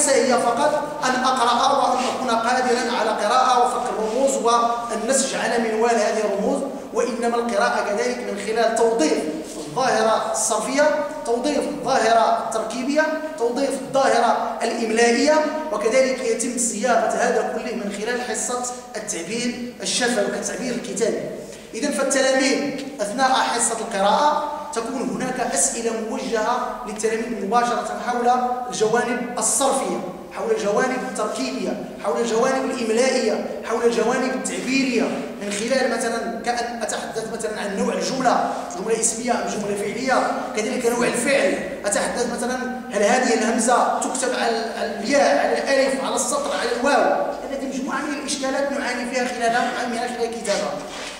ليس هي فقط أن أقرأ وأن أكون قادرا على قراءة وفك الرموز والنسج على منوال هذه الرموز، وإنما القراءة كذلك من خلال توظيف الظاهرة الصرفية، توظيف الظاهرة التركيبية، توظيف الظاهرة الإملائية، وكذلك يتم صياغة هذا كله من خلال حصة التعبير الشفوي والتعبير الكتابي. إذن فالتلاميذ أثناء حصة القراءة تكون هناك أسئلة موجهة للتلاميذ مباشرة حول الجوانب الصرفية، حول الجوانب التركيبية، حول الجوانب الإملائية، حول الجوانب التعبيرية، من خلال مثلا كأن أتحدث مثلا عن نوع الجملة، جملة اسمية أم جملة فعلية، كذلك نوع الفعل، أتحدث مثلا هل هذه الهمزة تكتب على الياء، على الألف، على السطر، على الواو. هذه مجموعة من الإشكالات نعاني فيها خلال الكتابة.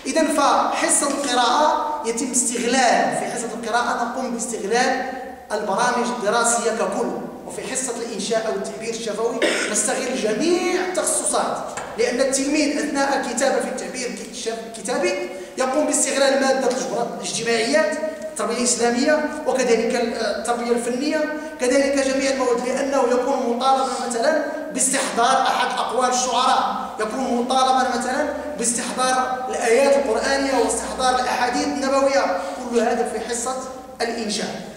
إذن فحصة القراءة يتم استغلال، في حصة القراءة نقوم باستغلال البرامج الدراسية ككل، وفي حصة الإنشاء أو التعبير الشفوي نستغل جميع التخصصات، لأن التلميذ أثناء الكتابة في التعبير الكتابي يقوم باستغلال مادة الاجتماعيات، التربية الإسلامية، وكذلك التربية الفنية، كذلك جميع المواد، لأنه يكون مطالبا مثلا باستحضار أحد أقوال الشعراء، يكون مطالبا مثلا باستحضار الآيات القرآنية واستحضار الأحاديث النبوية، كل هذا في حصة الإنشاء.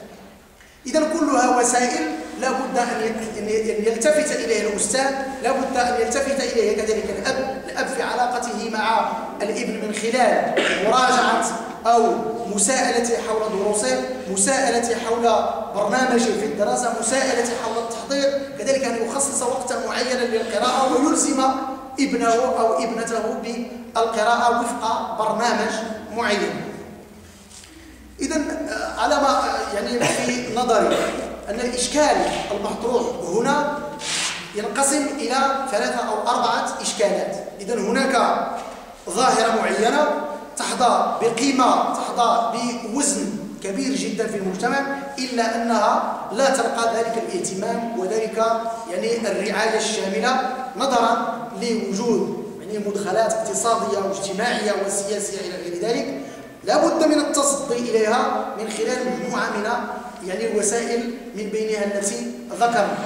إذن كلها وسائل لا بد أن يلتفت إليها الأستاذ، لا بد أن يلتفت إليها كذلك الأب في علاقته مع الابن من خلال مراجعة أو مساءلته حول دروسه، مساءلته حول برنامجه في الدراسة، مساءلته حول التحضير، كذلك أن يخصص وقتا معينا للقراءة ويلزم ابنه أو ابنته بالقراءة وفق برنامج معين. إذن على ما يعني في نظري أن الإشكال المطروح هنا ينقسم إلى 3 أو 4 إشكالات. إذن هناك ظاهرة معينة تحظى بقيمة، تحظى بوزن كبير جدا في المجتمع، إلا أنها لا تلقى ذلك الاهتمام وذلك يعني الرعاية الشاملة، نظرا لوجود يعني مدخلات اقتصادية واجتماعية وسياسية إلى غير ذلك. لا بد من التصدي إليها من خلال مجموعة من يعني الوسائل، من بينها التي ذكرنا.